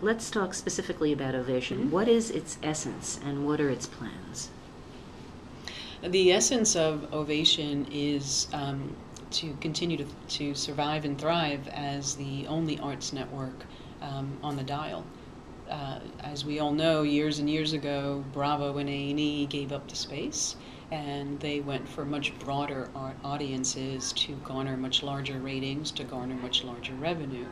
Let's talk specifically about Ovation. What is its essence and what are its plans? The essence of Ovation is to continue to survive and thrive as the only arts network on the dial. As we all know, years and years ago, Bravo and A&E gave up the space, and they went for much broader audiences to garner much larger ratings, to garner much larger revenue.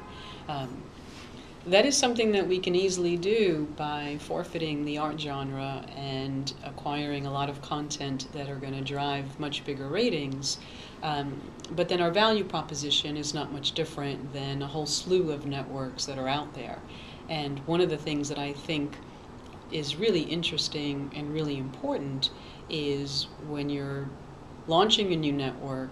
That is something that we can easily do by forfeiting the art genre and acquiring a lot of content that are going to drive much bigger ratings. But then our value proposition is not much different than a whole slew of networks that are out there. And one of the things that I think is really interesting and really important is when you're launching a new network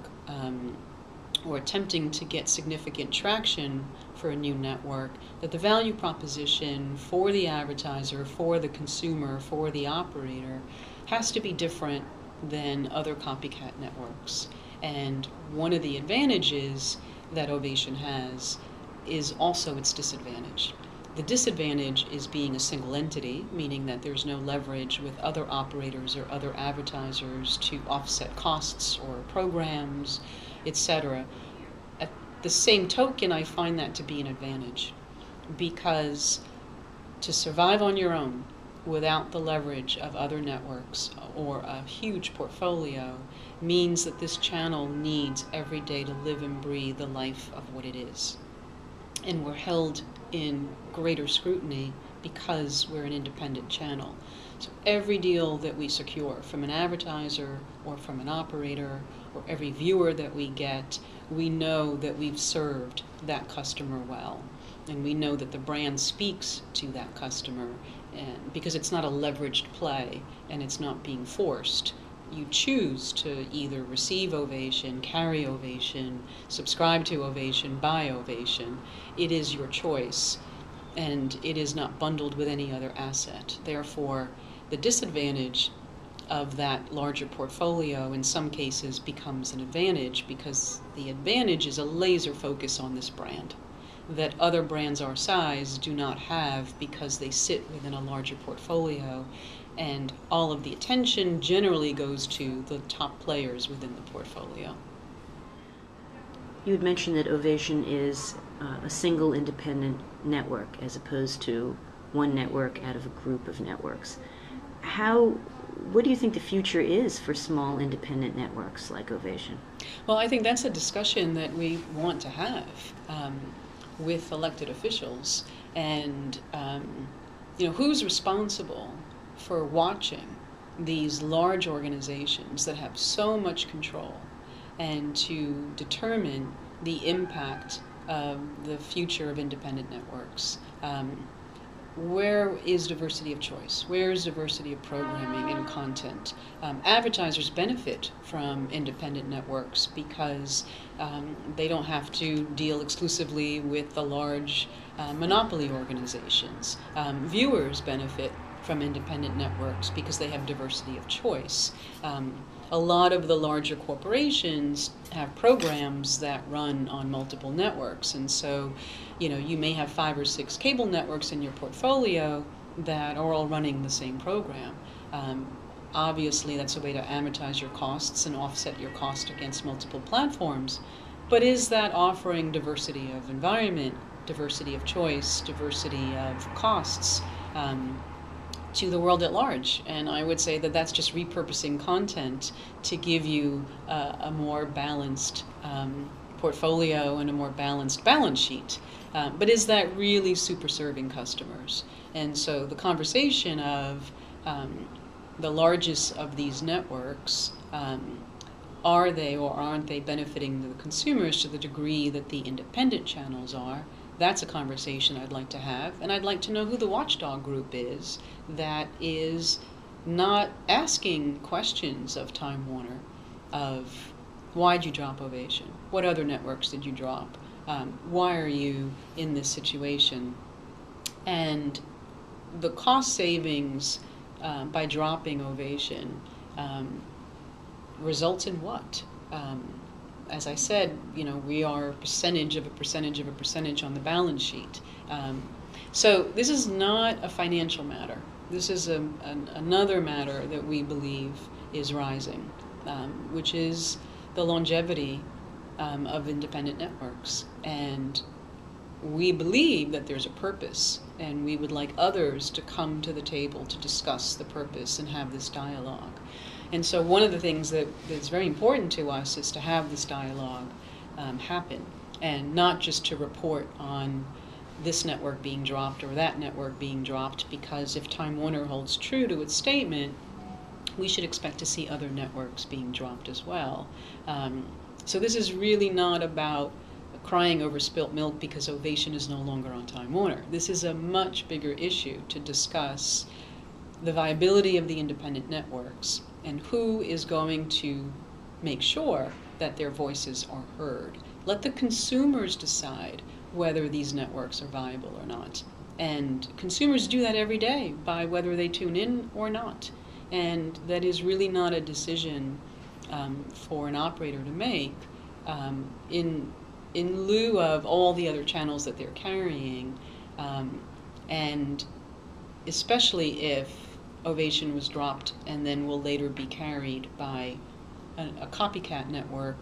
or attempting to get significant traction for a new network, that the value proposition for the advertiser, for the consumer, for the operator has to be different than other copycat networks. And one of the advantages that Ovation has is also its disadvantage. The disadvantage is being a single entity, meaning that there's no leverage with other operators or other advertisers to offset costs or programs, etc. At the same token, I find that to be an advantage, because to survive on your own without the leverage of other networks or a huge portfolio means that this channel needs every day to live and breathe the life of what it is. And we're held in greater scrutiny because we're an independent channel. So every deal that we secure from an advertiser or from an operator, or every viewer that we get, we know that we've served that customer well. And we know that the brand speaks to that customer, and because it's not a leveraged play and it's not being forced. You choose to either receive Ovation, carry Ovation, subscribe to Ovation, buy Ovation. It is your choice, and it is not bundled with any other asset. Therefore, the disadvantage of that larger portfolio in some cases becomes an advantage, because the advantage is a laser focus on this brand that other brands our size do not have, because they sit within a larger portfolio, and all of the attention generally goes to the top players within the portfolio. You had mentioned that Ovation is a single independent network as opposed to one network out of a group of networks. What do you think the future is for small independent networks like Ovation? Well, I think that's a discussion that we want to have with elected officials, and who's responsible for watching these large organizations that have so much control, and to determine the impact of the future of independent networks. Where is diversity of choice? Where is diversity of programming and content? Advertisers benefit from independent networks because they don't have to deal exclusively with the large monopoly organizations. Viewers benefit from independent networks because they have diversity of choice. A lot of the larger corporations have programs that run on multiple networks, and so you may have 5 or 6 cable networks in your portfolio that are all running the same program. Obviously, that's a way to amortize your costs and offset your cost against multiple platforms, but is that offering diversity of environment, diversity of choice, diversity of costs to the world at large? And I would say that that's just repurposing content to give you a more balanced portfolio and a more balanced balance sheet. But is that really super serving customers? And so the conversation of the largest of these networks, are they or aren't they benefiting the consumers to the degree that the independent channels are? That's a conversation I'd like to have, and I'd like to know who the watchdog group is that is not asking questions of Time Warner of why'd you drop Ovation? What other networks did you drop? Why are you in this situation? And the cost savings by dropping Ovation results in what? As I said, we are a percentage of a percentage of a percentage on the balance sheet. So this is not a financial matter. This is another matter that we believe is rising, which is the longevity of independent networks. And we believe that there's a purpose, and we would like others to come to the table to discuss the purpose and have this dialogue. And so one of the things that's very important to us is to have this dialogue happen, and not just to report on this network being dropped or that network being dropped, because if Time Warner holds true to its statement, we should expect to see other networks being dropped as well. So this is really not about crying over spilt milk because Ovation is no longer on Time Warner. This is a much bigger issue to discuss the viability of the independent networks and who is going to make sure that their voices are heard. Let the consumers decide whether these networks are viable or not. And consumers do that every day by whether they tune in or not. And that is really not a decision for an operator to make in lieu of all the other channels that they're carrying, and especially if Ovation was dropped and then will later be carried by a copycat network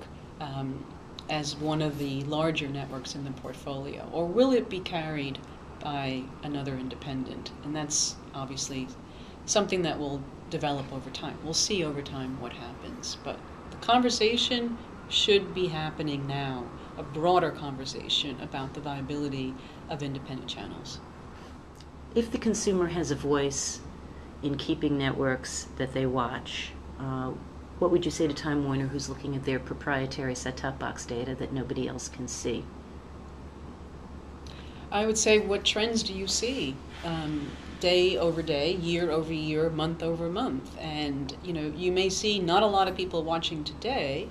as one of the larger networks in the portfolio, or will it be carried by another independent? And that's obviously something that will develop over time. We'll see over time what happens, but the conversation should be happening now, a broader conversation about the viability of independent channels. If the consumer has a voice in keeping networks that they watch, what would you say to Time Warner, who's looking at their proprietary set-top box data that nobody else can see? I would say, what trends do you see? Day over day, year over year, month over month. And you may see not a lot of people watching today.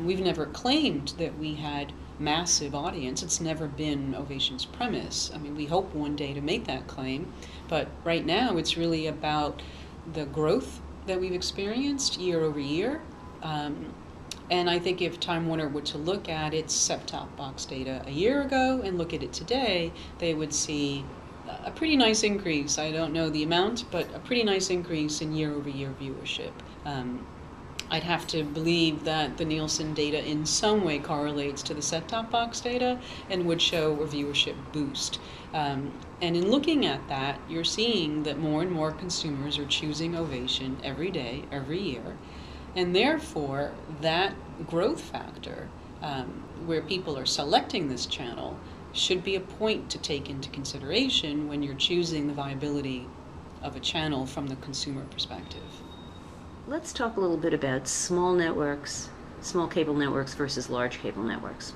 We've never claimed that we had massive audience. It's never been Ovation's premise. I mean, we hope one day to make that claim, but right now it's really about the growth that we've experienced year over year. And I think if Time Warner were to look at its set-top box data a year ago and look at it today, they would see a pretty nice increase. I don't know the amount, but a pretty nice increase in year-over-year viewership. I'd have to believe that the Nielsen data in some way correlates to the set-top box data and would show a viewership boost. And in looking at that, you're seeing that more and more consumers are choosing Ovation every day, every year. And therefore, that growth factor, where people are selecting this channel, should be a point to take into consideration when you're choosing the viability of a channel from the consumer perspective. Let's talk a little bit about small networks, small cable networks versus large cable networks.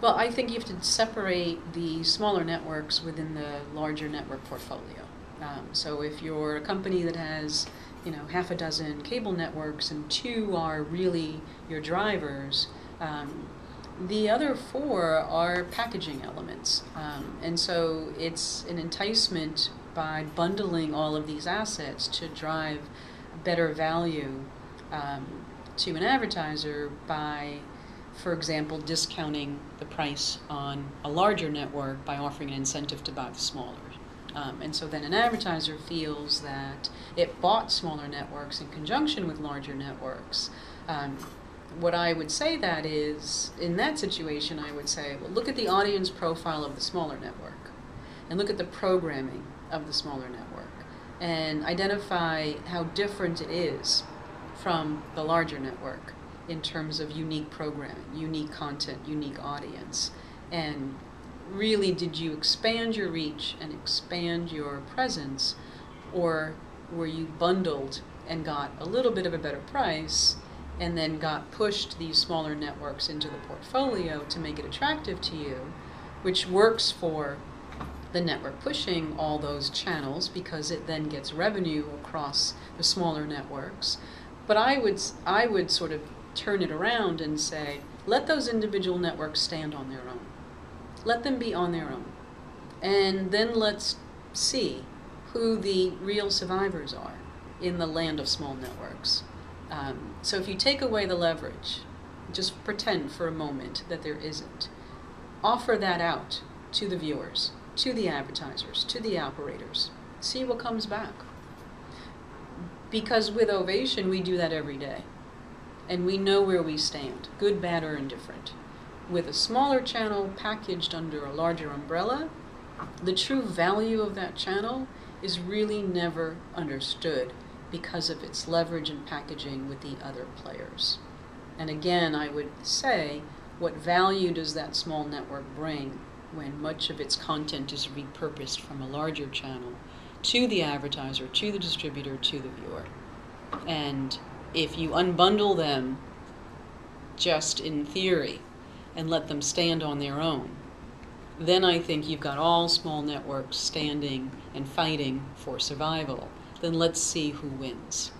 Well, I think you have to separate the smaller networks within the larger network portfolio. So if you're a company that has, half a dozen cable networks and 2 are really your drivers, the other 4 are packaging elements. And so it's an enticement by bundling all of these assets to drive better value to an advertiser by, for example, discounting the price on a larger network by offering an incentive to buy the smaller. And so then an advertiser feels that it bought smaller networks in conjunction with larger networks. What I would say that is, in that situation, I would say, well, look at the audience profile of the smaller network and look at the programming of the smaller network and identify how different it is from the larger network in terms of unique programming, unique content, unique audience. And really, did you expand your reach and expand your presence, or were you bundled and got a little bit of a better price and then got pushed these smaller networks into the portfolio to make it attractive to you, which works for the network pushing all those channels because it then gets revenue across the smaller networks. But I would sort of turn it around and say, let those individual networks stand on their own. Let them be on their own. And then let's see who the real survivors are in the land of small networks. So if you take away the leverage, just pretend for a moment that there isn't. Offer that out to the viewers to the advertisers, to the operators. See what comes back. Because with Ovation, we do that every day. And we know where we stand, good, bad, or indifferent. With a smaller channel packaged under a larger umbrella, the true value of that channel is really never understood because of its leverage and packaging with the other players. And again, I would say, what value does that small network bring when much of its content is repurposed from a larger channel to the advertiser, to the distributor, to the viewer? And if you unbundle them just in theory and let them stand on their own, then I think you've got all small networks standing and fighting for survival. Then let's see who wins.